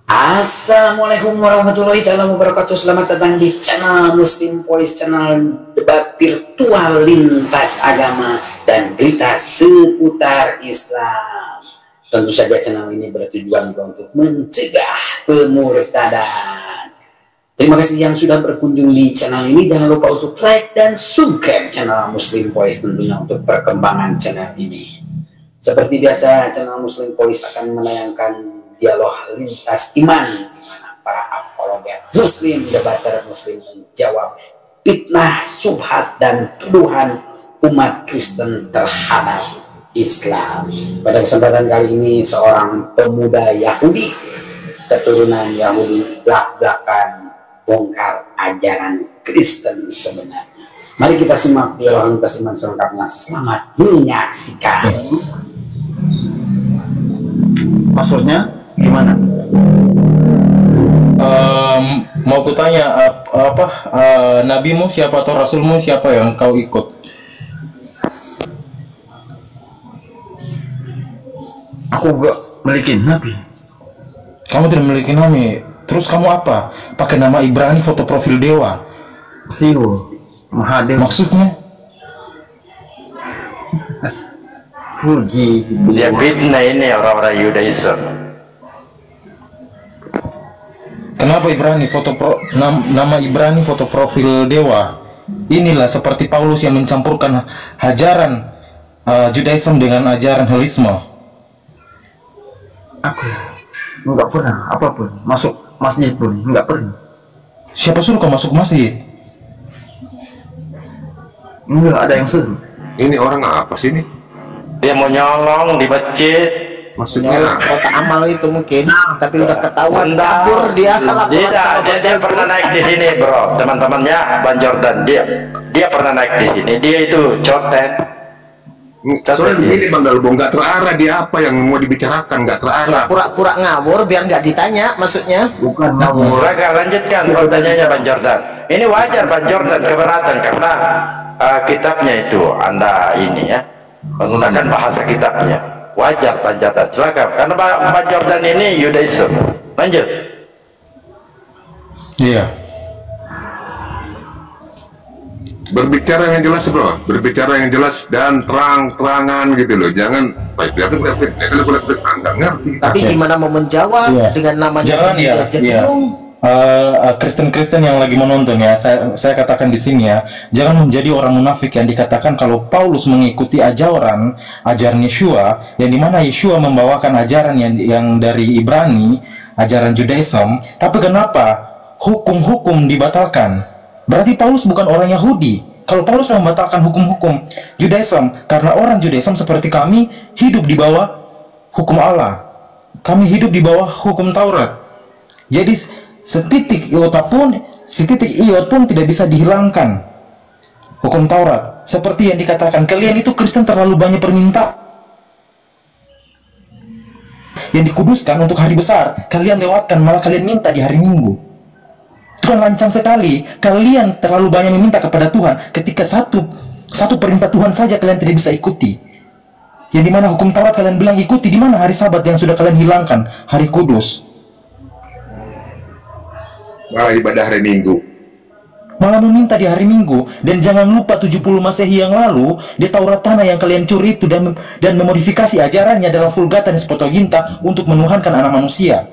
Assalamualaikum warahmatullahi wabarakatuh. Selamat datang di channel Muslim Voice, channel debat virtual lintas agama dan berita seputar Islam. Tentu saja channel ini bertujuan untuk mencegah pemurtadan. Terima kasih yang sudah berkunjung di channel ini. Jangan lupa untuk like dan subscribe channel Muslim Voice tentunya untuk perkembangan channel ini. Seperti biasa, channel Muslim Voice akan menayangkan dialog lintas iman, di mana para apologet muslim, debater muslim menjawab fitnah, subhat, dan tuduhan umat Kristen terhadap Islam. Pada kesempatan kali ini, seorang pemuda Yahudi keturunan Yahudi belak-belakan bongkar ajaran Kristen sebenarnya. Mari kita simak dialog lintas iman selengkapnya. Selamat menyaksikan. Maksudnya gimana? Mau kutanya nabimu siapa atau rasulmu siapa yang kau ikut? Aku gak memiliki nabi. Kamu tidak memiliki nabi. Terus kamu apa? Pakai nama Ibrani, foto profil dewa. Siwo Mahadewa. Maksudnya? Fuji. Dia fitnah ini orang-orang Yudaism. Kenapa Ibrani nama Ibrani foto profil dewa? Inilah seperti Paulus yang mencampurkan ajaran Judaism dengan ajaran Helisme. Aku enggak pernah apapun masuk masjid pun enggak pernah. Siapa suruh kau masuk masjid? Enggak ada yang suruh. Ini orang apa sih ini? Dia mau nyolong di masjid. Maksudnya kota amal itu mungkin, tapi udah ketahuan kabur dia. Dia pernah naik di sini, bro. Teman-temannya Ban Jordan, dia pernah naik di sini. Dia itu cotet. soalnya begini Bang Dalbong, nggak terarah dia apa yang mau dibicarakan, nggak terarah. Pura-pura ngawur biar nggak ditanya, maksudnya. Bukan ngawur. Mereka lanjutkan pertanyaannya Ban Jordan. Ini wajar Ban Jordan keberatan karena kitabnya itu Anda ini ya menggunakan bahasa kitabnya. Wajar Ban Jordan, silakan. Karena Ban Jordan ini Yudaism. Lanjut. Iya. Berbicara yang jelas bro, berbicara yang jelas dan terang-terangan gitu loh. Jangan nggak ngerti. Tapi gimana mau menjawab dengan namanya Jangan sendiri ya. aja Iya. bingung. Kristen-Kristen yang lagi menonton ya, saya katakan di sini ya, jangan menjadi orang munafik yang dikatakan kalau Paulus mengikuti ajaran Yeshua, yang dimana Yeshua membawakan ajaran yang dari Ibrani, ajaran Judaism, tapi kenapa hukum-hukum dibatalkan? Berarti Paulus bukan orang Yahudi. Kalau Paulus membatalkan hukum-hukum Judaism, karena orang Judaism seperti kami hidup di bawah hukum Allah, kami hidup di bawah hukum Taurat. Jadi setitik iot pun tidak bisa dihilangkan hukum Taurat. Seperti yang dikatakan, kalian itu Kristen terlalu banyak permintaan yang dikuduskan untuk hari besar, kalian lewatkan, malah kalian minta di hari Minggu. Itu kan lancang sekali. Kalian terlalu banyak meminta kepada Tuhan ketika satu perintah Tuhan saja kalian tidak bisa ikuti. Yang dimana hukum Taurat kalian bilang ikuti, di mana hari Sabat yang sudah kalian hilangkan, hari kudus. Malah ibadah hari Minggu. Malah meminta di hari Minggu. Dan jangan lupa 70 Masehi yang lalu, di Taurat tanah yang kalian curi itu dan memodifikasi ajarannya dalam Vulgata dan Septuaginta untuk menuhankan anak manusia.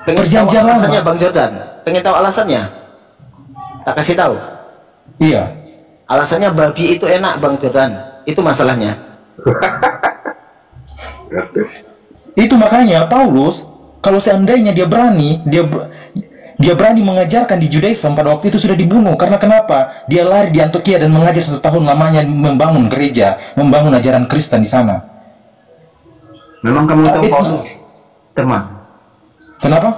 Perjanjian lama. Alasannya Bang Jordan, pengen tahu alasannya? Tak kasih tahu. Iya. Alasannya babi itu enak Bang Jordan. Itu masalahnya. Itu makanya Paulus, kalau seandainya dia berani mengajarkan di Judaism, pada waktu itu sudah dibunuh. Karena kenapa? Dia lari di Antioquia dan mengajar 1 tahun lamanya, membangun gereja, membangun ajaran Kristen di sana. Memang kamu tahu Paulus? Teman. Kenapa?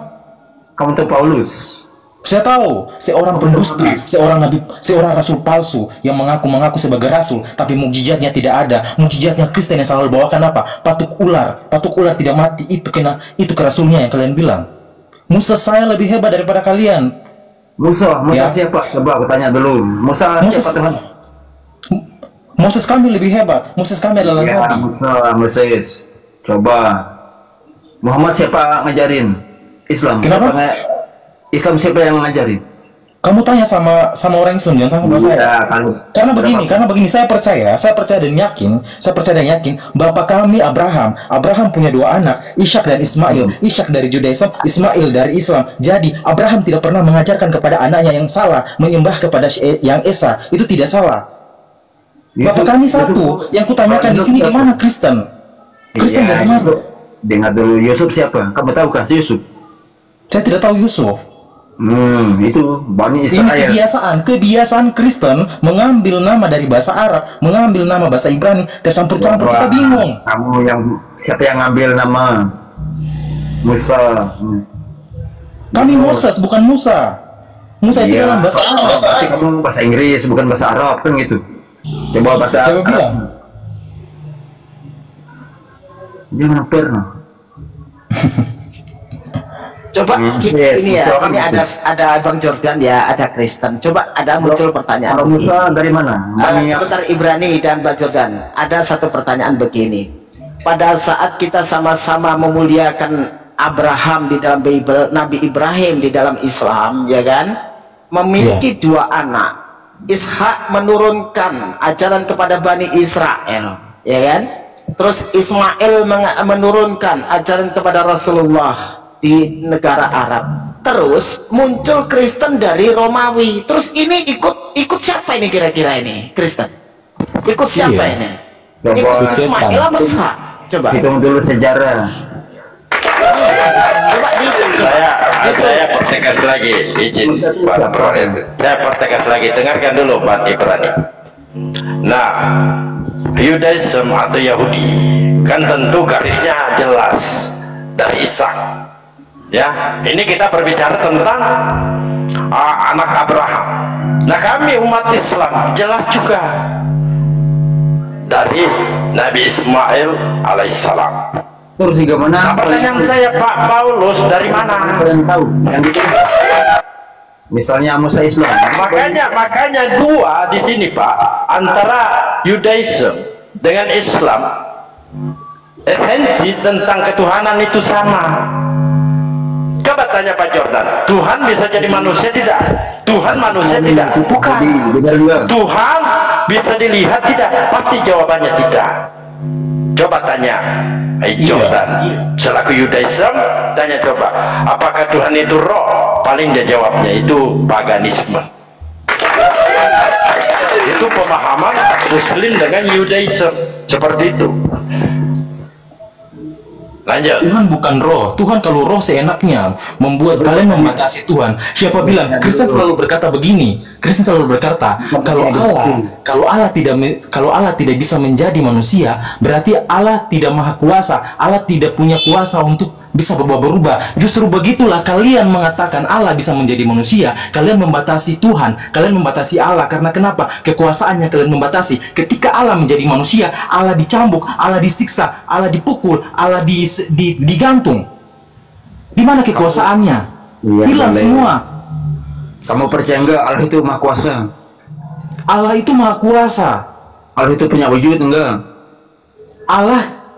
Kamu tahu Paulus? Saya tahu, seorang pendusta, seorang nabi, seorang rasul palsu yang mengaku sebagai rasul, tapi mukjizatnya tidak ada. Mukjizatnya Kristen yang selalu bawakan apa? Patuk ular tidak mati. Itu kerasulnya yang kalian bilang. Musa saya lebih hebat daripada kalian. Musa Ya. siapa? Coba aku tanya dulu. Musa siapa Tuhan? Moses kami lebih hebat. Moses kami adalah nabi. Moses. Coba. Muhammad siapa ngajarin? Islam. Kenapa? Islam siapa yang ngajarin? Kamu tanya sama orang Islam, jangan tanya sama saya. Iya, Karena begini, saya percaya dan yakin bapak kami Abraham punya 2 anak, Ishak dan Ismail. Ishak dari Judaism, Ismail dari Islam. Jadi Abraham tidak pernah mengajarkan kepada anaknya yang salah menyembah kepada yang esa. Itu tidak salah. Bapak kami satu. Yang kutanyakan di sini di mana Kristen? Kristen dari mana? Dengar dulu, Yusuf siapa? Kamu tahu kan Yusuf? Saya tidak tahu Yusuf. Itu Bani Ini Israel. kebiasaan Kristen mengambil nama dari bahasa Arab, mengambil nama bahasa Ibrani, tercampur-campur, kita bingung. Kamu siapa yang ngambil nama Musa? Kami Moses, bukan Musa. Musa itu dalam bahasa Arab. Tapi kamu bahasa Inggris, bukan bahasa Arab kan gitu. Coba bahasa Coba bilang. Jangan pernah. Coba Yes, ini ya, betul. ini ada Bang Jordan ya, ada Kristen. Coba ada muncul pertanyaan. Kalau Musa dari mana? Sebentar Ibrani dan Bang Jordan, ada satu pertanyaan begini. Pada saat kita sama-sama memuliakan Abraham di dalam Bible, Nabi Ibrahim di dalam Islam, ya kan, memiliki 2 anak. Ishak menurunkan ajaran kepada Bani Israel, ya kan? Terus Ismail menurunkan ajaran kepada Rasulullah di negara Arab. Terus muncul Kristen dari Romawi. Terus ini ikut siapa ini kira-kira ini Kristen? Ikut siapa ini? Ikut Ismail apa Ishak? Coba. Hitung dulu sejarah. Coba dihitung. Saya pertegas lagi, izin Pak Bro. Saya pertegas lagi, dengarkan dulu Pak Ibrani. Nah, Yudaism atau Yahudi kan tentu garisnya jelas dari Ishak. Ya, ini kita berbicara tentang anak Abraham. Nah, kami umat Islam jelas juga dari Nabi Ismail alaihissalam. Terus juga mana? Nah, pertanyaan saya Pak Paulus dari mana? Kalian tahu yang gitu. Misalnya Musa Islam. Makanya 2 di sini Pak, antara Yudaism dengan Islam, esensi tentang ketuhanan itu sama. Coba tanya Pak Jordan, Tuhan bisa jadi manusia tidak? Tuhan manusia tidak? Bukan. Tuhan bisa dilihat tidak? Pasti jawabannya tidak. Coba tanya Jordan, selaku Yudaism, tanya coba, apakah Tuhan itu roh? Paling dia jawabnya itu paganisme. Itu pemahaman Muslim dengan Yudaism, seperti itu. Lanjut. Tuhan bukan roh. Tuhan kalau roh seenaknya membuat kalian membatasi Tuhan. Siapa bilang? Kristen selalu berkata begini. Kristen selalu berkata, kalau Allah tidak bisa menjadi manusia, berarti Allah tidak maha kuasa. Allah tidak punya kuasa untuk bisa berubah-berubah. Justru begitulah kalian mengatakan Allah bisa menjadi manusia. Kalian membatasi Tuhan, kalian membatasi Allah. Karena kenapa? Kekuasaannya kalian membatasi. Ketika Allah menjadi manusia, Allah dicambuk, Allah disiksa, Allah dipukul, Allah digantung. Di mana kekuasaannya? Hilang semua. Kamu percaya enggak Allah itu maha kuasa? Allah itu maha kuasa. Allah itu punya wujud enggak?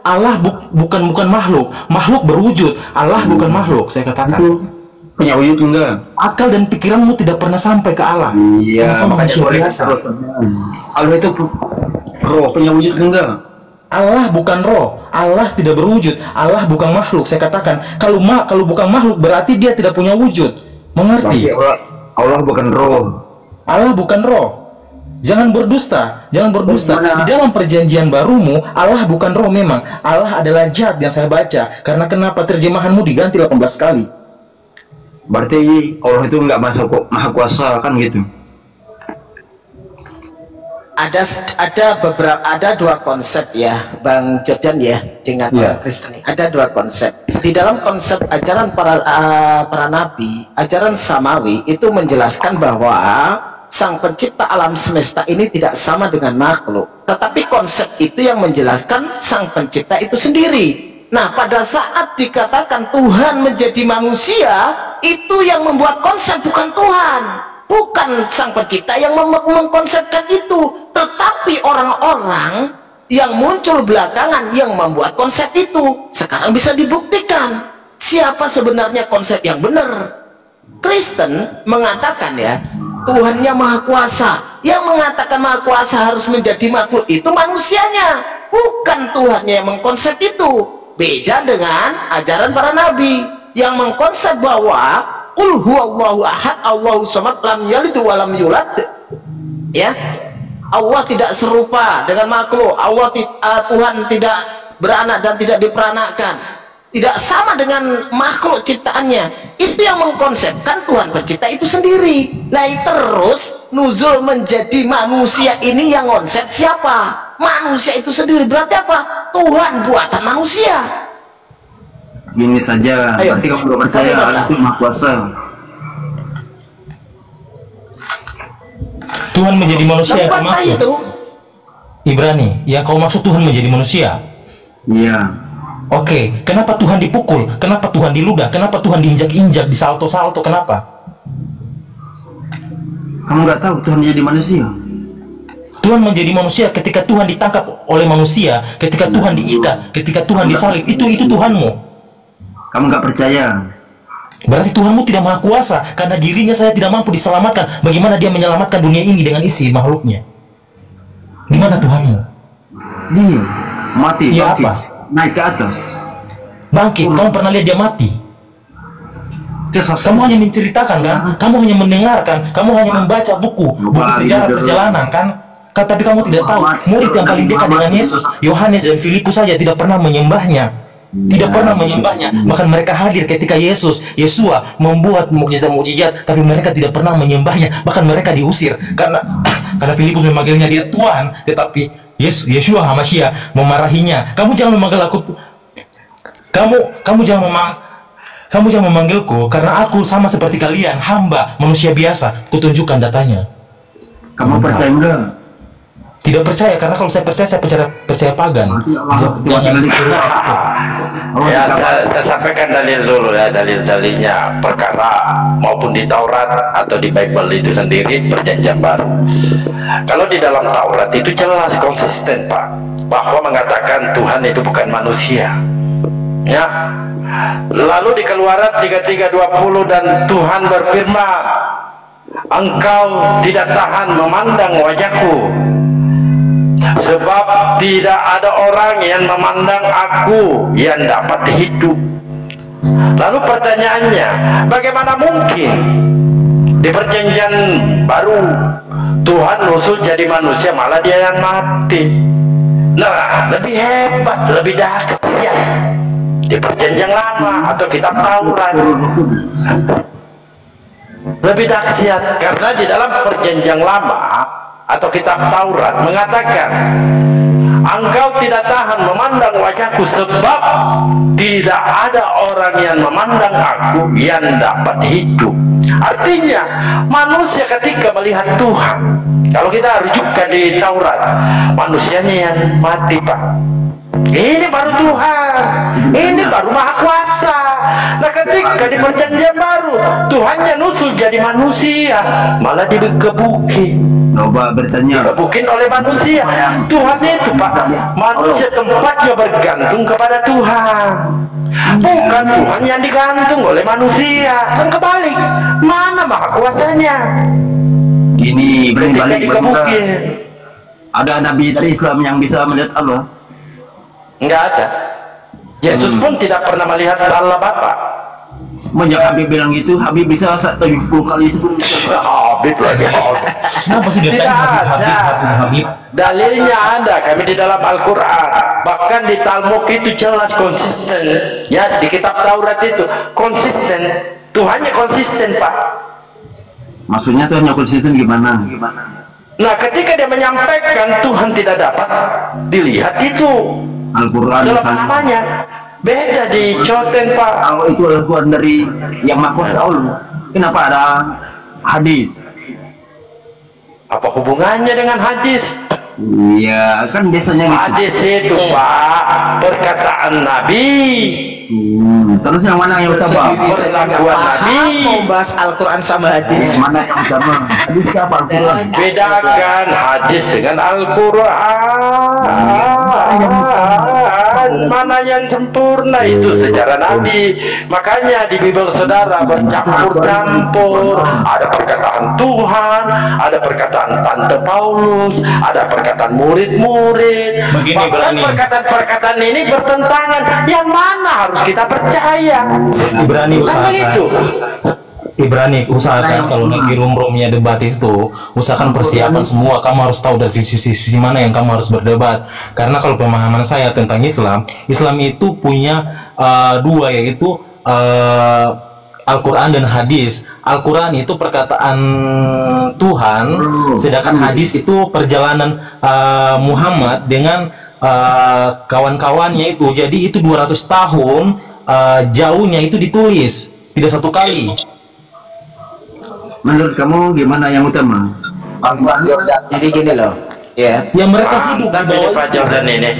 Allah bukan makhluk. Makhluk berwujud. Allah bukan makhluk. Saya katakan. Punya wujud enggak? Akal dan pikiranmu tidak pernah sampai ke Allah. Iya, Kamu makanya manusia biasa. Allah itu roh, punya wujud enggak? Allah bukan roh. Allah tidak berwujud. Allah bukan makhluk. Saya katakan, kalau bukan makhluk berarti dia tidak punya wujud. Mengerti? Allah bukan roh. Allah bukan roh. Jangan berdusta, jangan berdusta. Di dalam perjanjian barumu, Allah bukan roh memang. Allah adalah zat yang saya baca. Karena kenapa terjemahanmu diganti 18 kali? Berarti Allah itu enggak masuk maha kuasa kan gitu. Ada 2 konsep ya Bang Jordan ya dengan Kristen. Ada 2 konsep. Di dalam konsep ajaran para nabi, ajaran samawi itu menjelaskan bahwa Sang Pencipta alam semesta ini tidak sama dengan makhluk. Tetapi konsep itu yang menjelaskan Sang Pencipta itu sendiri. Nah, pada saat dikatakan Tuhan menjadi manusia, itu yang membuat konsep bukan Tuhan. Bukan Sang Pencipta yang mengkonsepkan itu, tetapi orang-orang yang muncul belakangan yang membuat konsep itu. Sekarang bisa dibuktikan. siapa sebenarnya konsep yang benar? Kristen mengatakan ya, Tuhannya Maha Kuasa. Yang mengatakan Maha Kuasa harus menjadi makhluk itu manusianya, bukan Tuhannya yang mengkonsep itu. Beda dengan ajaran para nabi yang mengkonsep bahwa qul huwallahu ahad, Allahu samad, lam yalid wa lam yulad. Ya, Allah tidak serupa dengan makhluk. Tuhan tidak beranak dan tidak diperanakkan, tidak sama dengan makhluk ciptaannya. Itu yang mengkonsepkan Tuhan pencipta itu sendiri. Nah, terus nuzul menjadi manusia ini yang konsep siapa? Manusia itu sendiri. Berarti apa? Tuhan buatan manusia. Gini saja, Ayo. berarti kamu tidak percaya Allah itu Maha Kuasa. Tuhan menjadi manusia yang kau Bantah maksud itu. Ibrani, yang kau maksud Tuhan menjadi manusia. Iya. Oke, kenapa Tuhan dipukul? Kenapa Tuhan diludah? Kenapa Tuhan diinjak-injak, disalto-salto? Kenapa? Kamu nggak tahu Tuhan jadi manusia? Tuhan menjadi manusia ketika Tuhan ditangkap oleh manusia, ketika Tuhan diikat, ketika Tuhan disalib. Itu Tuhanmu. Kamu nggak percaya? Berarti Tuhanmu tidak maha kuasa, karena dirinya saya tidak mampu diselamatkan. Bagaimana dia menyelamatkan dunia ini dengan isi makhluknya? Di mana Tuhanmu? Dia mati, Dia bangkit, apa? naik ke atas. Bangkit, kamu pernah lihat dia mati? Kamu hanya menceritakan kan? Kamu hanya mendengarkan, kamu hanya membaca buku sejarah perjalanan kan? Tapi kamu tidak tahu, murid yang paling dekat dengan Yesus, Yohanes dan Filipus saja tidak pernah menyembahnya. Tidak pernah menyembahnya. Bahkan mereka hadir ketika Yesua membuat mukjizat-mukjizat, tapi mereka tidak pernah menyembahnya. Bahkan mereka diusir karena Filipus memanggilnya dia Tuhan, tetapi Yesua Hamashiach memarahinya. Kamu jangan memanggil aku, kamu jangan memanggilku, karena aku sama seperti kalian, hamba manusia biasa. Kutunjukkan datanya. Kamu percaya enggak? Tidak percaya, karena kalau saya percaya pagan. Jangan. Ya, saya sampaikan dalil dulu ya, dalil-dalilnya perkara maupun di Taurat atau di Bible itu sendiri perjanjian baru. Kalau di dalam Taurat itu jelas konsisten Pak, bahwa mengatakan Tuhan itu bukan manusia. Ya. Lalu di Keluaran 33:20 dan Tuhan berfirman, engkau tidak tahan memandang wajahku, sebab tidak ada orang yang memandang aku yang dapat hidup. Lalu pertanyaannya, bagaimana mungkin di perjanjian baru Tuhan usul jadi manusia malah dia yang mati? Nah, lebih hebat, lebih dahsyat di perjanjian lama atau kitab Taurat. Lebih dahsyat karena di dalam perjanjian lama atau kitab Taurat mengatakan, engkau tidak tahan memandang wajahku, sebab tidak ada orang yang memandang aku yang dapat hidup. Artinya manusia ketika melihat Tuhan, kalau kita rujukkan di Taurat, manusianya yang mati Pak. Ini baru Tuhan, ini baru Maha Kuasa. Nah, ketika di perjanjian baru Tuhannya nusul jadi manusia, malah dikebukin. Coba bertanya. Dikebukin oleh manusia. Tuhan itu Pak, manusia tempatnya bergantung kepada Tuhan, bukan Tuhan yang digantung oleh manusia. Kan kebalik, mana Maha Kuasanya? Ini Ketika balik dikebukin, ada nabi dari Islam yang bisa melihat Allah? nggak ada. Yesus pun tidak pernah melihat Allah Bapa. Menjak Habib bilang gitu, Habib bisa 70 kali sebelum Habib lagi. Kenapa sih Tidak ada. Habib? Dalilnya ada, kami di dalam Al-Quran, bahkan di Talmud itu jelas konsisten. Ya, di kitab Taurat itu konsisten. Tuhannya konsisten Pak. Maksudnya Tuhan yang konsisten gimana? Nah, ketika dia menyampaikan Tuhan tidak dapat dilihat itu Al-Quran selama-lamanya. Beda di Coten Pak. Kalau itu Al-Quran dari yang Maha Kuasa Allah, kenapa ada hadis? Apa hubungannya dengan hadis? Iya, kan biasanya gitu. Hadis itu Pak, perkataan Nabi. Terus yang mana yang utama? Perlakuan Nabi. Mau bahas Al-Quran sama hadis. Mana yang utama? Hadis apa Al-Quran? Bedakan hadis dengan Al-Quran. Tuhan, mana yang sempurna. Itu sejarah Nabi. Makanya di Bible saudara bercampur-campur. Ada perkataan Tuhan, ada perkataan Tante Paulus, ada perkataan murid-murid. Bahkan perkataan-perkataan ini bertentangan. Yang mana harus kita percaya? Ibrani usahakan kalau di room-roomnya debat itu, usahakan persiapan semua. Kamu harus tahu dari sisi mana yang kamu harus berdebat. Karena kalau pemahaman saya tentang Islam itu punya dua, yaitu Al-Quran dan hadis. Al-Quran itu perkataan Tuhan, sedangkan hadis itu perjalanan Muhammad dengan kawan-kawannya itu. Jadi itu 200 tahun jauhnya itu ditulis, tidak satu kali. Menurut kamu gimana yang utama? Jadi gini loh, ya. Yang mereka hidup di bawah Pak Jordan ini,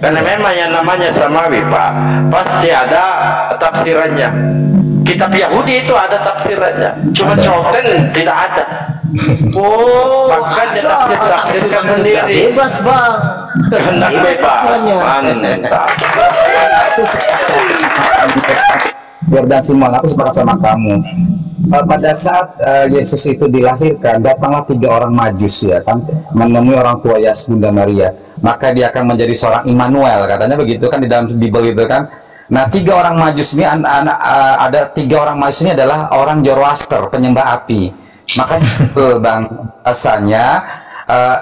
karena memang yang namanya samawi, Pak, pasti ada tafsirannya. Kitab Yahudi itu ada tafsirannya, cuma Choten tidak ada. Bahkan dia tafsirkan sendiri. Bebas, Bang. Kehendak bebas. Mantap. Jordan Simon, aku sepakat sama kamu. Pada saat Yesus itu dilahirkan, datanglah 3 orang Majus, ya kan, menemui orang tua Yesus Bunda Maria. Maka dia akan menjadi seorang Immanuel, katanya begitu kan di dalam Bible itu kan. Nah, 3 orang Majus ini ada 3 orang Majus ini adalah orang Zoroaster, penyembah api. Makanya Bang, asalnya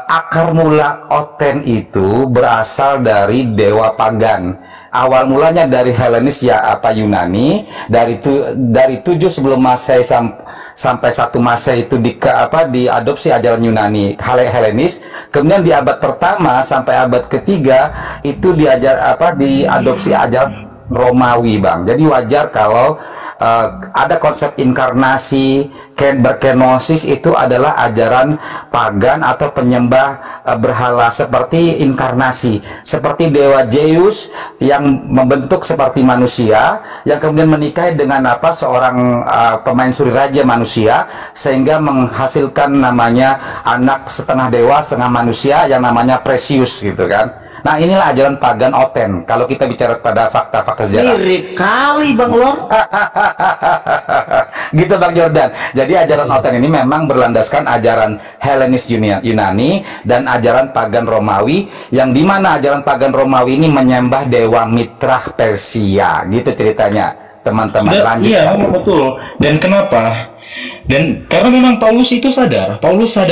akar mula Oten itu berasal dari dewa pagan. Awal mulanya dari Helenis, ya Yunani, dari 7 sebelum Masehi sampai 1 Masehi itu diadopsi ajaran Yunani Helenis. Kemudian di abad pertama sampai abad ketiga itu diadopsi ajaran Romawi, Bang. Jadi wajar kalau ada konsep inkarnasi, berkenosis itu adalah ajaran pagan atau penyembah berhala seperti inkarnasi, seperti dewa Zeus yang membentuk seperti manusia, yang kemudian menikahi dengan seorang pemain suri raja manusia, sehingga menghasilkan namanya anak setengah dewa setengah manusia yang namanya Precious gitu kan. Nah, inilah ajaran pagan Oten kalau kita bicara pada fakta-fakta sejarah. Mirip kali, Bang Lor. Gitu, Bang Jordan. Jadi ajaran Oten ini memang berlandaskan ajaran Helenis Yunani dan ajaran pagan Romawi, yang dimana ajaran pagan Romawi ini menyembah dewa Mitra Persia. Gitu ceritanya, teman-teman. Lanjut. Iya, betul. Dan kenapa? Dan karena memang Paulus sadar,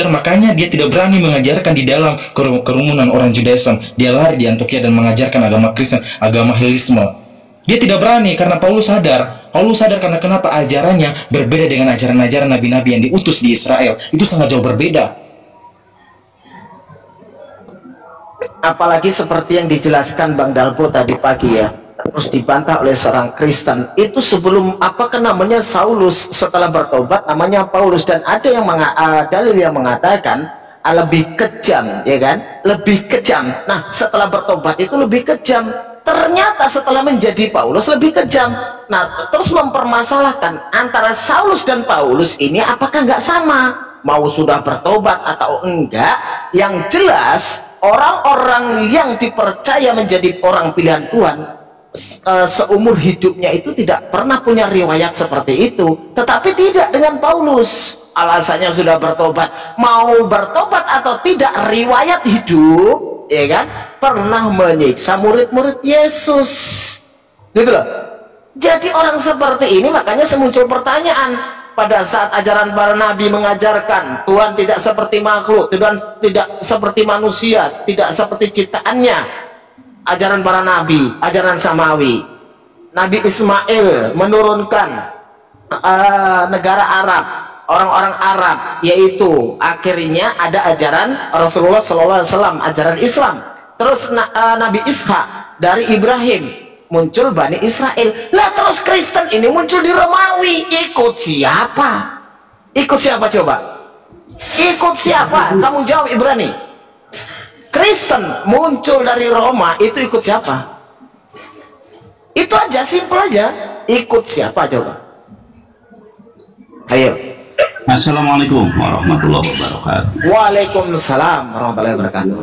makanya dia tidak berani mengajarkan di dalam kerumunan orang Judaism. Dia lari di Antioquia dan mengajarkan agama Kristen, agama Helenisme. Dia tidak berani karena Paulus sadar karena kenapa ajarannya berbeda dengan ajaran-ajaran nabi-nabi yang diutus di Israel. Itu sangat jauh berbeda. Apalagi seperti yang dijelaskan Bang Dalpo tadi pagi, ya. Terus dibantah oleh seorang Kristen. Itu sebelum namanya Saulus, setelah bertobat namanya Paulus. Dan ada yang dalil yang mengatakan lebih kejam, ya kan, lebih kejam. Nah, setelah bertobat itu lebih kejam. Ternyata setelah menjadi Paulus lebih kejam. Nah, terus mempermasalahkan antara Saulus dan Paulus ini apakah nggak sama, mau sudah bertobat atau enggak. Yang jelas orang-orang yang dipercaya menjadi orang pilihan Tuhan seumur hidupnya itu tidak pernah punya riwayat seperti itu. Tetapi tidak dengan Paulus. Alasannya sudah bertobat, mau bertobat atau tidak, riwayat hidup, ya kan, pernah menyiksa murid-murid Yesus, gitu loh. Jadi orang seperti ini, makanya semuncul pertanyaan pada saat ajaran para nabi mengajarkan Tuhan tidak seperti makhluk, Tuhan tidak seperti manusia, tidak seperti ciptaannya. Ajaran para nabi, ajaran samawi. Nabi Ismail menurunkan negara Arab, orang-orang Arab, yaitu akhirnya ada ajaran Rasulullah SAW, ajaran Islam. Terus Nabi Ishak dari Ibrahim, muncul Bani Israel. Lah terus Kristen ini muncul di Romawi. Ikut siapa? Ikut siapa coba? Ikut siapa? Kamu jawab, Ibrani. Kristen muncul dari Roma, itu ikut siapa? Itu aja, simple aja. Ikut siapa coba? Ayo. Assalamualaikum warahmatullahi wabarakatuh. Waalaikumsalam warahmatullahi wabarakatuh.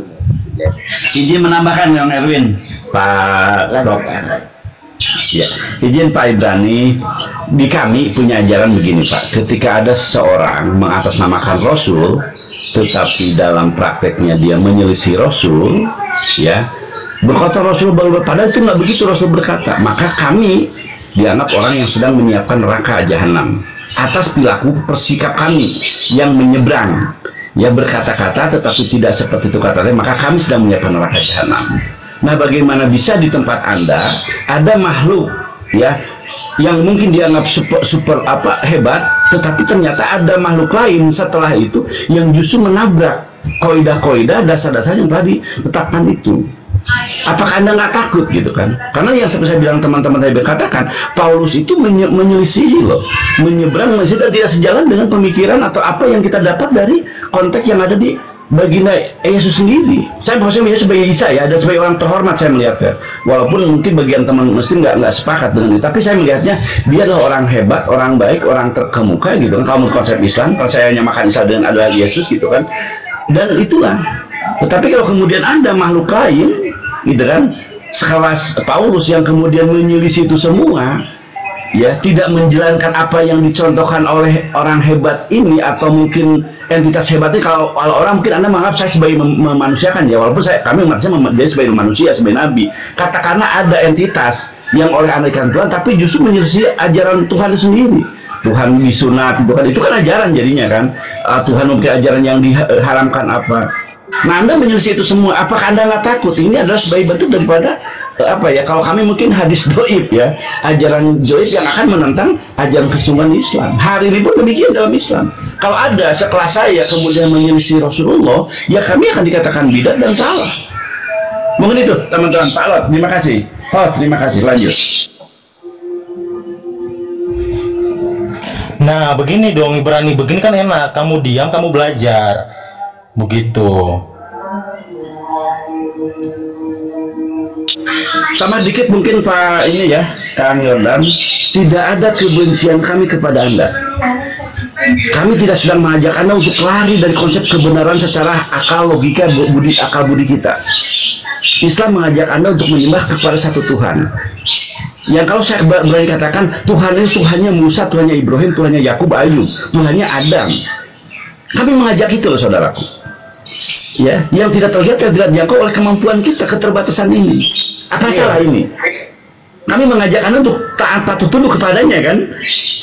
Izin menambahkan Kang Erwin, Pak Prof. Ya, izin Pak Ibrani, di kami punya ajaran begini Pak, ketika ada seseorang mengatasnamakan Rasul, tetapi dalam prakteknya dia menyelisih Rasul, ya, berkata Rasul padahal itu nggak begitu Rasul berkata, maka kami dianggap orang yang sedang menyiapkan neraka jahanam atas perilaku persikap kami yang menyeberang, ya berkata-kata tetapi tidak seperti itu katanya, maka kami sedang menyiapkan neraka jahanam. Nah, bagaimana bisa di tempat Anda ada makhluk ya yang mungkin dianggap super hebat, tetapi ternyata ada makhluk lain setelah itu yang justru menabrak kaidah-kaidah dasar-dasar yang tadi ditetapkan itu. Apakah Anda nggak takut gitu kan? Karena yang seperti saya bilang teman-teman saya berkatakan, Paulus itu menyelisihi loh, menyeberang dan tidak sejalan dengan pemikiran atau apa yang kita dapat dari konteks yang ada di baginda Yesus sendiri. Saya maksudnya sebagai Isa ya, ada sebagai orang terhormat saya melihatnya. Walaupun mungkin bagian teman Muslim nggak sepakat dengan itu, tapi saya melihatnya dia adalah orang hebat, orang baik, orang terkemuka gitu kan. Kalau konsep Islam, kalau saya nyamakan Isa dengan adalah Yesus gitu kan. Dan itulah. Tetapi kalau kemudian ada makhluk lain, gitu kan, sekelas Paulus yang kemudian menyelisih itu semua, ya tidak menjalankan apa yang dicontohkan oleh orang hebat ini atau mungkin entitas hebatnya. Kalau orang mungkin Anda menganggap saya sebagai memanusiakan ya, walaupun kami menganggap saya sebagai manusia, sebagai nabi. Katakanlah ada entitas yang oleh Amerika Tuhan tapi justru menyelisih ajaran Tuhan itu sendiri. Tuhan disunat, bukan itu kan ajaran jadinya kan. Tuhan mungkin ajaran yang diharamkan apa. Nah, Anda menyelisih itu semua. Apakah Anda nggak takut? Ini adalah sebagai bentuk daripada apa ya? Kalau kami mungkin hadis doib ya, ajaran doib yang akan menentang ajaran kesungguhan Islam. Hari ini pun demikian dalam Islam. Kalau ada sekelas saya kemudian menyelisih Rasulullah, ya kami akan dikatakan bidat dan salah. Mungkin itu teman-teman. Pak Lot, terima kasih. Host, terima kasih. Lanjut. Nah, begini dong Ibrani, begini kan enak. Kamu diam, kamu belajar. Begitu. Sama dikit mungkin Pak ini ya, Kang Yordan, tidak ada kebencian kami kepada Anda. Kami tidak sedang mengajak Anda untuk lari dari konsep kebenaran secara akal, logika, akal budi kita. Islam mengajak Anda untuk menyembah kepada satu Tuhan. Yang kalau saya berani katakan, Tuhan itu Tuhannya Musa, Tuhannya Ibrahim, Tuhannya Yakub, Ayub, Tuhannya Adam. Kami mengajak itu loh saudaraku. Ya, yang tidak terlihat, tidak dijangkau oleh kemampuan kita, keterbatasan ini. Apa salah ini? Kami mengajak Anda untuk taat patuh tunduk kepadanya kan?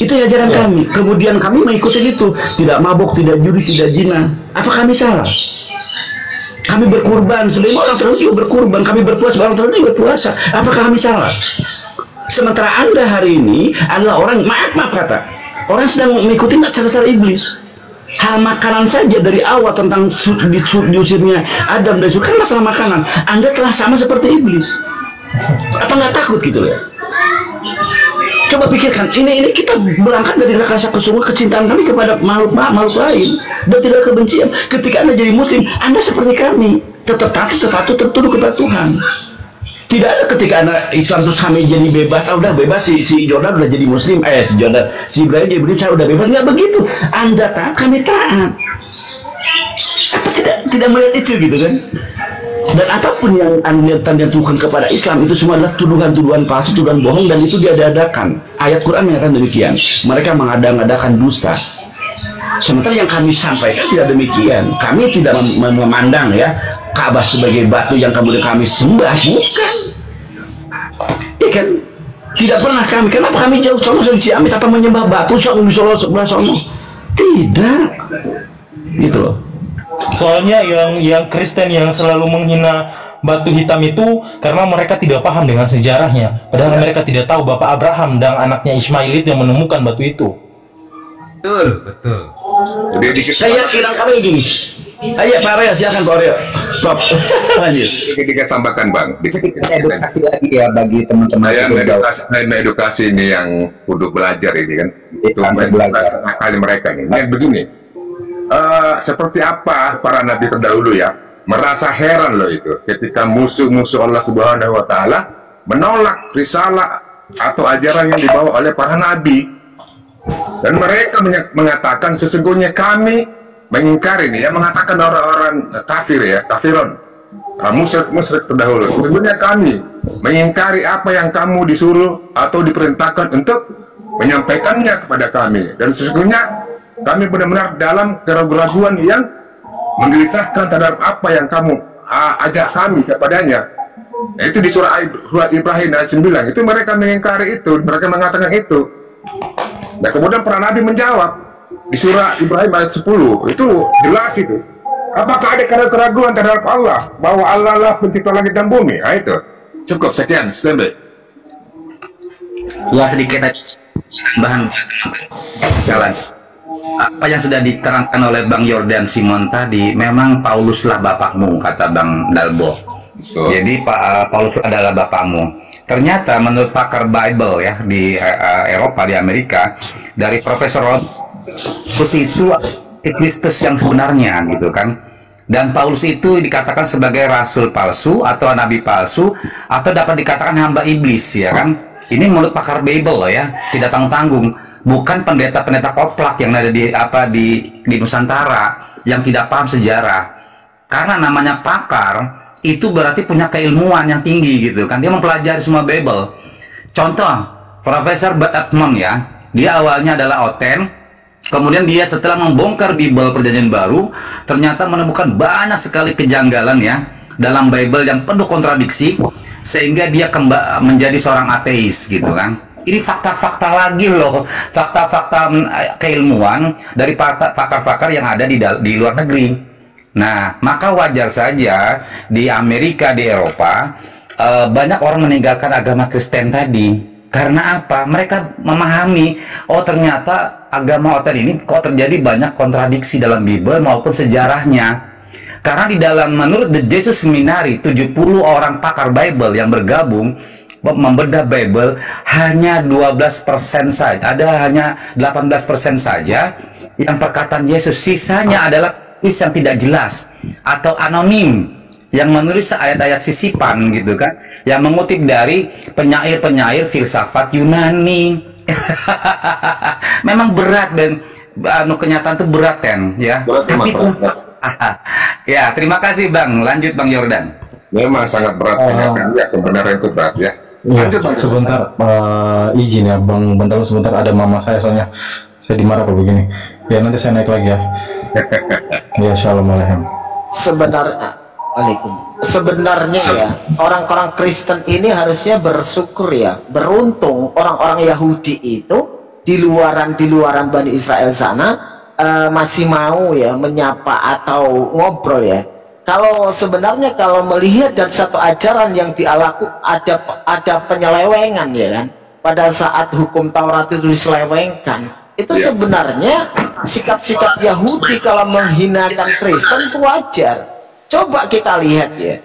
Itu ajaran kami. Kemudian kami mengikuti itu, tidak mabuk, tidak judi, tidak zina. Apa kami salah? Kami berkurban, sebagai orang tertentu juga berkurban. Kami berpuasa, orang tertentu juga berpuasa. Apakah kami salah? Sementara Anda hari ini adalah orang, maaf kata, orang sedang mengikuti cara-cara iblis. Hal makanan saja dari awal tentang diusirnya Adam dan Surga kan masalah makanan. Anda telah sama seperti iblis. Apa nggak takut gitu ya? Coba pikirkan, ini kita berangkat dari rasa kesungguhan kecintaan kami kepada makhluk lain dan tidak kebencian. Ketika Anda jadi Muslim, Anda seperti kami, tetap taat, tertunduk kepada Tuhan. Tidak ada ketika anak Islam terus kami jadi bebas, udah bebas si Jordan udah jadi Muslim, si Ibrahim jadi Muslim, saya udah bebas. Nggak begitu. Anda taat, kami taat. Apa tidak melihat itu gitu kan? Dan apapun yang Anda tuduhkan kepada Islam itu semua adalah tuduhan-tuduhan palsu, tuduhan bohong, dan itu diada-adakan. Ayat Quran mengatakan demikian. Mereka mengada-adakan dusta. Sementara yang kami sampaikan tidak demikian. Kami tidak memandang ya Ka'bah sebagai batu yang kemudian kami sembah, bukan. Ya kan? Tidak pernah kami. Kenapa kami jauh sono dari Ciamis apa menyembah batu di Solo sebelah sono? Tidak. Gitu loh. Soalnya yang Kristen yang selalu menghina batu hitam itu karena mereka tidak paham dengan sejarahnya. Padahal mereka tidak tahu Bapak Abraham dan anaknya Ismail yang menemukan batu itu. Betul. Jadi saya kira kami gini. Ayo Pak Arya, silakan Pak Arya. Stop. Lanjut. Kita tambahkan Bang. Sedikit edukasi lagi ya bagi teman-teman. Saya edukasi ini yang kudu belajar ini kan. Itu belajar kali mereka nih. Yang begini. Seperti apa para nabi terdahulu ya, merasa heran loh itu ketika musuh-musuh Allah Subhanahu wa taala menolak risalah atau ajaran yang dibawa oleh para nabi. Dan mereka mengatakan sesungguhnya kami mengingkari nih ya, mengatakan orang-orang kafir ya, kafirun, musyrik terdahulu. Sebenarnya kami mengingkari apa yang kamu disuruh atau diperintahkan untuk menyampaikannya kepada kami. Dan sesungguhnya kami benar-benar dalam keraguan yang menggelisahkan terhadap apa yang kamu ajak kami kepadanya. Nah, itu di surah Ibrahim ayat 9. Itu mereka mengingkari itu, mereka mengatakan itu. Nah, kemudian para nabi menjawab di surah Ibrahim ayat 10. Itu jelas itu. Apakah ada keraguan terhadap Allah bahwa Allah lah pencipta langit dan bumi? Nah, itu cukup. Sekian, standby. Ya, sedikit bahan jalan. Apa yang sudah diterangkan oleh Bang Yordan Simon tadi, memang Pauluslah bapakmu, kata Bang Dalbo. Jadi Paulus adalah bapakmu. Ternyata menurut pakar Bible ya di Eropa, di Amerika, dari Profesor Paulus itu Kristus yang sebenarnya gitu kan. Dan Paulus itu dikatakan sebagai rasul palsu atau nabi palsu, atau dapat dikatakan hamba iblis, ya kan. Ini menurut pakar Bible loh ya, tidak tanggung-tanggung. Bukan pendeta-pendeta koplak yang ada di Nusantara yang tidak paham sejarah. Karena namanya pakar itu berarti punya keilmuan yang tinggi gitu kan, dia mempelajari semua Bible. Contoh Profesor Bud Edmond ya, dia awalnya adalah Oten, kemudian dia setelah membongkar Bible Perjanjian Baru ternyata menemukan banyak sekali kejanggalan ya dalam Bible yang penuh kontradiksi, sehingga dia menjadi seorang ateis gitu kan. Ini fakta-fakta lagi loh, fakta-fakta keilmuan dari pakar-pakar yang ada di luar negeri. Nah, maka wajar saja di Amerika, di Eropa, banyak orang meninggalkan agama Kristen tadi. Karena apa? Mereka memahami, oh ternyata agama Oten ini kok terjadi banyak kontradiksi dalam Bible maupun sejarahnya. Karena di dalam, menurut The Jesus Seminary, 70 orang pakar Bible yang bergabung membedah Bible, hanya 12% saja, ada hanya 18% saja yang perkataan Yesus. Sisanya adalah yang tidak jelas atau anonim, yang menulis ayat-ayat sisipan gitu kan, yang mengutip dari penyair-penyair filsafat Yunani. Memang berat, dan kenyataan itu berat kan ya. Tapi ya, terima kasih Bang. Lanjut Bang Yordan. Memang sangat berat, ya, kebenaran itu berat ya. Ya, sebentar, izin ya Bang Bentalo, sebentar, ada mama saya soalnya. Saya dimarah kalau begini. Ya, nanti saya naik lagi ya. Ya, assalamualaikum. Sebenarnya ya, orang-orang Kristen ini harusnya bersyukur ya, beruntung orang-orang Yahudi itu di luaran Bani Israel sana masih mau ya menyapa atau ngobrol ya. Kalau sebenarnya kalau melihat dari satu ajaran yang ada penyelewengan ya kan, pada saat hukum Taurat itu diselewengkan, itu sebenarnya sikap-sikap Yahudi kalau menghinakan Kristen itu wajar. Coba kita lihat ya,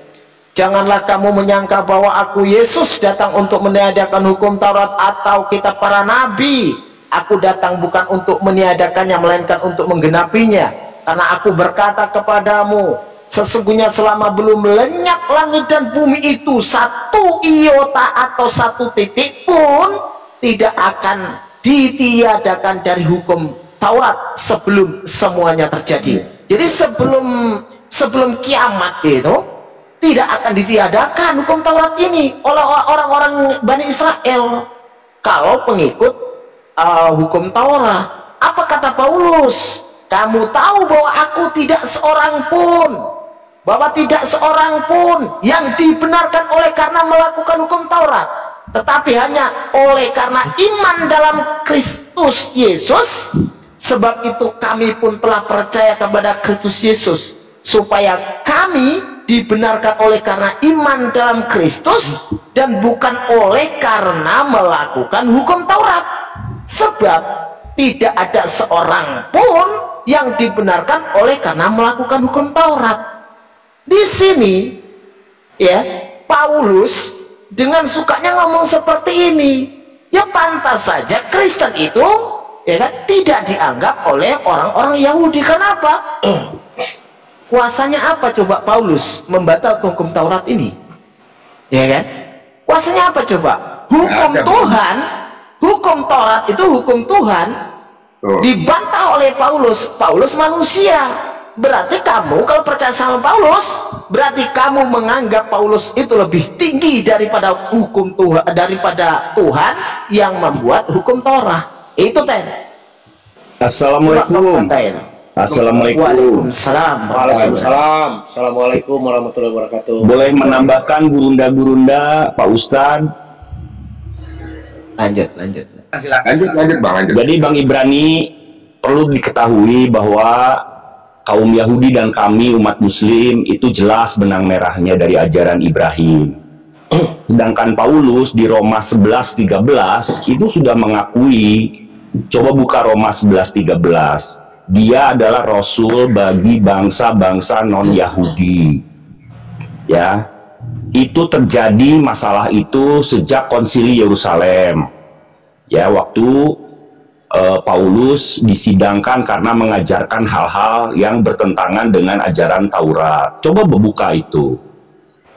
janganlah kamu menyangka bahwa aku Yesus datang untuk meniadakan hukum Taurat atau kitab para nabi. Aku datang bukan untuk meniadakannya, melainkan untuk menggenapinya. Karena aku berkata kepadamu, sesungguhnya selama belum lenyap langit dan bumi itu, satu iota atau satu titik pun tidak akan ditiadakan dari hukum Taurat sebelum semuanya terjadi. Jadi sebelum kiamat itu tidak akan ditiadakan hukum Taurat ini oleh orang-orang Bani Israel kalau pengikut hukum Taurat. Apa kata Paulus? Kamu tahu bahwa aku tidak seorang pun yang dibenarkan oleh karena melakukan hukum Taurat, tetapi hanya oleh karena iman dalam Kristus Yesus. Sebab itu kami pun telah percaya kepada Kristus Yesus, supaya kami dibenarkan oleh karena iman dalam Kristus dan bukan oleh karena melakukan hukum Taurat. Sebab tidak ada seorang pun yang dibenarkan oleh karena melakukan hukum Taurat. Di sini ya, Paulus dengan sukanya ngomong seperti ini. Ya pantas saja Kristen itu ya kan, tidak dianggap oleh orang-orang Yahudi. Kenapa? Kuasanya apa coba Paulus membatalkan hukum Taurat ini? Ya kan? Kuasanya apa coba? Hukum Tuhan, hukum Taurat itu hukum Tuhan dibantah oleh Paulus. Paulus manusia, Berarti kamu kalau percaya sama Paulus, berarti kamu menganggap Paulus itu lebih tinggi daripada hukum Tuhan, daripada Tuhan yang membuat hukum Torah. Itu Ten. Assalamualaikum. Assalamualaikum. Waalaikumsalam. Waalaikumsalam. Assalamualaikum warahmatullahi wabarakatuh. Boleh menambahkan gurunda-gurunda Pak Ustadz? Lanjut. Lanjut Bang, lanjut. Jadi Bang Ibrani, perlu diketahui bahwa kaum Yahudi dan kami umat Muslim itu jelas benang merahnya dari ajaran Ibrahim. Sedangkan Paulus di Roma 11:13 itu sudah mengakui, coba buka Roma 11:13, dia adalah rasul bagi bangsa-bangsa non-Yahudi. Ya, itu terjadi masalah itu sejak konsili Yerusalem. Ya, waktu Paulus disidangkan karena mengajarkan hal-hal yang bertentangan dengan ajaran Taurat. Coba buka itu.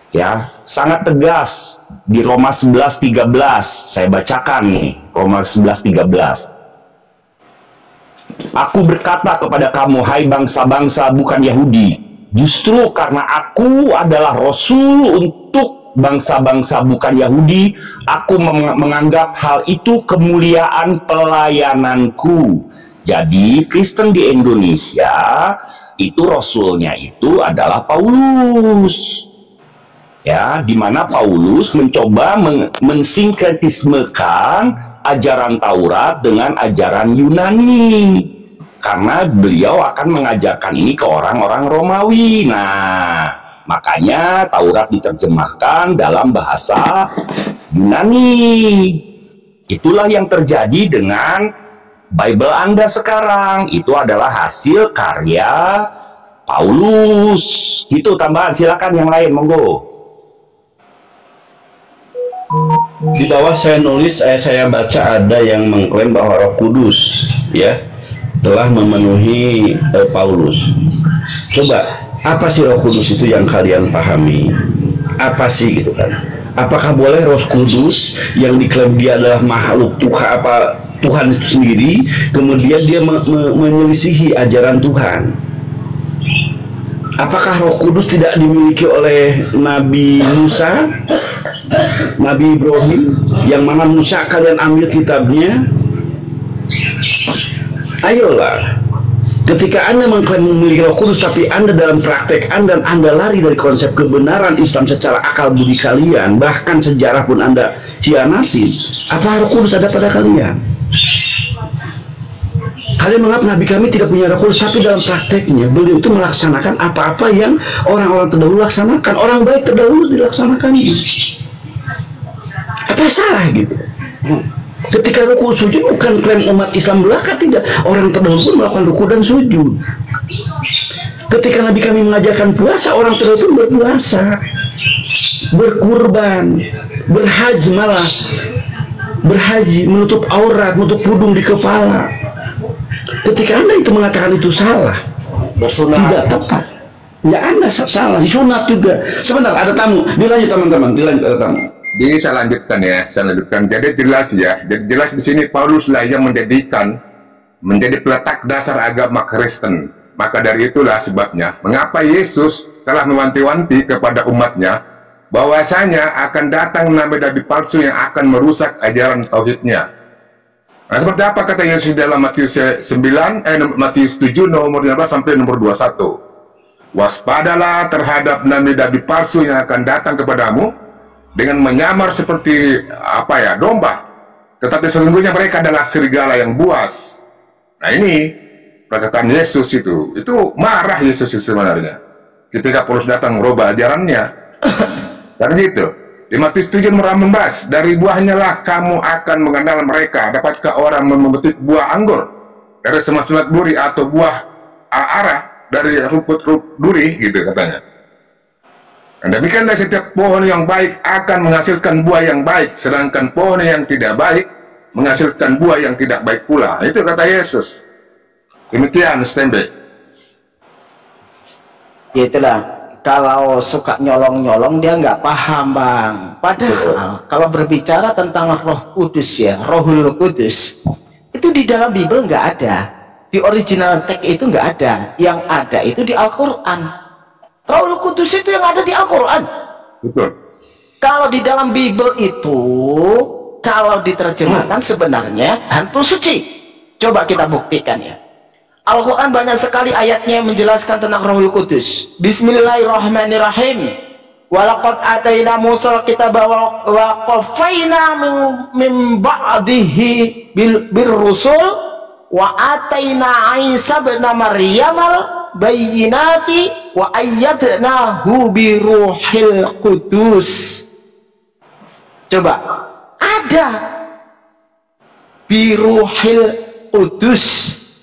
Ya, sangat tegas di Roma 11:13. Saya bacakan nih, Roma 11:13. Aku berkata kepada kamu, hai bangsa-bangsa bukan Yahudi, justru karena aku adalah rasul untuk bangsa-bangsa bukan Yahudi, aku menganggap hal itu kemuliaan pelayananku. Jadi Kristen di Indonesia itu rasulnya itu adalah Paulus. Ya, di mana Paulus mencoba mensinkretismekan ajaran Taurat dengan ajaran Yunani. Karena beliau akan mengajarkan ini ke orang-orang Romawi. Nah, makanya Taurat diterjemahkan dalam bahasa Yunani. Itulah yang terjadi dengan Bible Anda sekarang. Itu adalah hasil karya Paulus. Itu tambahan, silakan yang lain, monggo. Di bawah saya nulis, saya baca ada yang mengklaim bahwa Roh Kudus ya telah memenuhi Paulus. Coba, apa sih Roh Kudus itu yang kalian pahami? Apa sih gitu kan? Apakah boleh Roh Kudus yang diklaim dia adalah makhluk Tuhan itu sendiri, kemudian dia menyelisihi ajaran Tuhan? Apakah Roh Kudus tidak dimiliki oleh Nabi Musa, Nabi Ibrahim, yang mana Musa kalian ambil kitabnya? Ayolah, ketika Anda mengklaim memiliki Roh Kudus, tapi Anda dalam praktek Anda lari dari konsep kebenaran Islam secara akal budi kalian, bahkan sejarah pun Anda hianatin, apa Roh Kudus ada pada kalian? Kalian menganggap Nabi kami tidak punya Roh Kudus, tapi dalam prakteknya beliau itu melaksanakan apa-apa yang orang-orang terdahulu laksanakan. Orang baik terdahulu dilaksanakan. Apa yang salah gitu? Ketika ruku sujud bukan klaim umat Islam belaka, tidak. Orang terdahulu pun melakukan ruku dan sujud. Ketika Nabi kami mengajarkan puasa, orang terdahulu pun berpuasa, berkurban, berhaji, malah berhaji, menutup aurat, menutup pudung di kepala. Ketika Anda itu mengatakan itu salah, bersunat, tidak tepat, ya Anda salah. Disunat juga. Sebentar, ada tamu. Dilanjut teman-teman, dilanjut, ada tamu. Jadi saya lanjutkan ya, saya lanjutkan. Jadi jelas ya, jadi jelas di sini Paulus lah yang menjadi peletak dasar agama Kristen. Maka dari itulah sebabnya mengapa Yesus telah mewanti-wanti kepada umatnya bahwasanya akan datang nabi-nabi palsu yang akan merusak ajaran tauhidnya. Nah, seperti apa kata Yesus dalam Matius 7 nomor 15 sampai nomor 21. Waspadalah terhadap nabi-nabi palsu yang akan datang kepadamu dengan menyamar seperti domba, tetapi sesungguhnya mereka adalah serigala yang buas. Nah, ini perkataan Yesus itu marah Yesus sebenarnya ketika Paulus datang merubah ajarannya. Karena gitu di Matius 7 membahas, dari buahnya lah kamu akan mengenal mereka. Dapatkah orang memetik buah anggur dari semak-semak duri, atau buah arah dari rumput duri, gitu katanya. Dan demikianlah setiap pohon yang baik akan menghasilkan buah yang baik, sedangkan pohon yang tidak baik menghasilkan buah yang tidak baik pula. Itu kata Yesus. Demikian, stand-by. Itulah. Kalau suka nyolong-nyolong dia nggak paham, Bang. Padahal kalau berbicara tentang Roh Kudus ya, Rohul Kudus itu di dalam Bible nggak ada. Di original text itu nggak ada. Yang ada itu di Al-Quran. Rohul Kudus itu yang ada di Al-Quran. Betul. Kalau di dalam Bible itu, kalau diterjemahkan sebenarnya hantu suci. Coba kita buktikan ya. Al-Quran banyak sekali ayatnya yang menjelaskan tentang Rohul Kudus. Bismillahirrahmanirrahim. Walaqad ataina Musal kitaba wa qafaina min ba'dihi bil rusul wa ataina Isa bin Maryamal bayyinati wa ayyadnahu bi ruhil qudus. Coba, ada bi ruhil qudus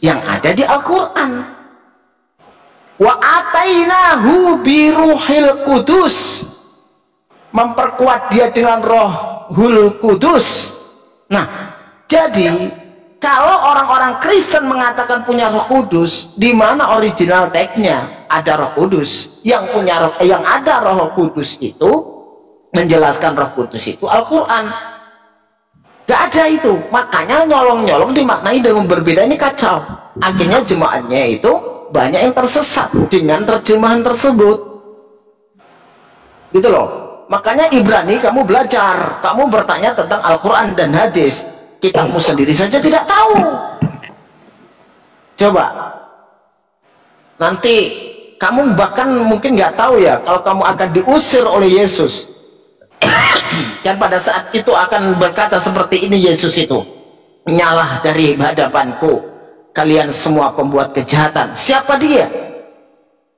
yang ada di Al-Qur'an. Wa atainahu bi ruhil qudus, memperkuat dia dengan Rohul Kudus. Nah, jadi kalau orang-orang Kristen mengatakan punya Roh Kudus, di mana original teksnya ada Roh Kudus? Yang ada Roh Kudus itu menjelaskan Roh Kudus itu Al-Quran. Gak ada itu. Makanya nyolong-nyolong dimaknai dengan berbeda, ini kacau. Akhirnya jemaatnya itu banyak yang tersesat dengan terjemahan tersebut. Gitu loh. Makanya Ibrani kamu belajar, kamu bertanya tentang Al-Quran dan hadis. Kitabmu sendiri saja tidak tahu. Coba nanti kamu bahkan mungkin nggak tahu ya kalau kamu akan diusir oleh Yesus. Dan pada saat itu akan berkata seperti ini Yesus itu, nyalah dari hadapanku kalian semua pembuat kejahatan. Siapa dia?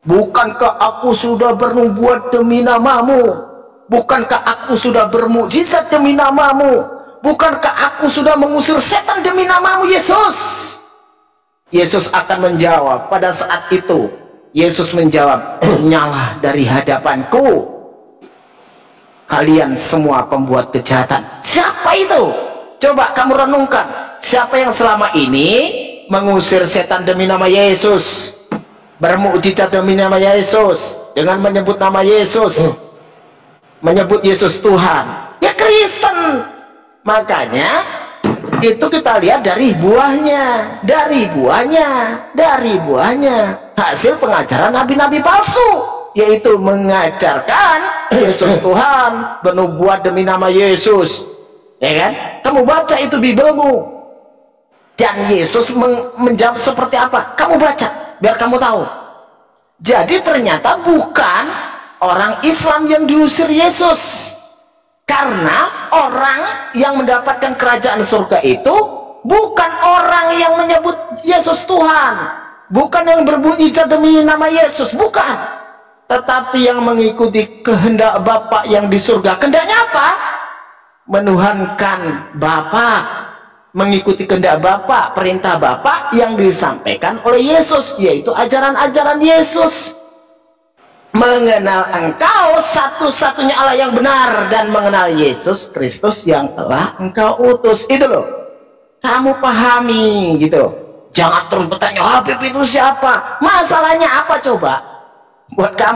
Bukankah aku sudah bernubuat demi namamu? Bukankah aku sudah bermukjizat demi namamu? Bukankah aku sudah mengusir setan demi namamu Yesus? Yesus akan menjawab pada saat itu. Yesus menjawab, nyalah dari hadapanku kalian semua pembuat kejahatan. Siapa itu? Coba kamu renungkan. Siapa yang selama ini mengusir setan demi nama Yesus, bermukjizat demi nama Yesus, dengan menyebut nama Yesus, menyebut Yesus Tuhan? Ya Kristen. Makanya itu kita lihat dari buahnya, dari buahnya hasil pengajaran nabi-nabi palsu, yaitu mengajarkan Yesus Tuhan, bernubuat demi nama Yesus, ya kan? Kamu baca itu Bibelmu, dan Yesus menjawab seperti apa? Kamu baca biar kamu tahu. Jadi ternyata bukan orang Islam yang diusir Yesus. Karena orang yang mendapatkan kerajaan surga itu bukan orang yang menyebut Yesus Tuhan, bukan yang berbujizat demi nama Yesus, bukan, tetapi yang mengikuti kehendak Bapa yang di surga. Kehendaknya apa? Menuhankan Bapa, mengikuti kehendak Bapa, perintah Bapa yang disampaikan oleh Yesus, yaitu ajaran-ajaran Yesus. Mengenal engkau satu-satunya Allah yang benar dan mengenal Yesus Kristus yang telah engkau utus. Itu loh, kamu pahami gitu. Jangan terus bertanya Habib itu siapa, masalahnya apa coba buat kamu.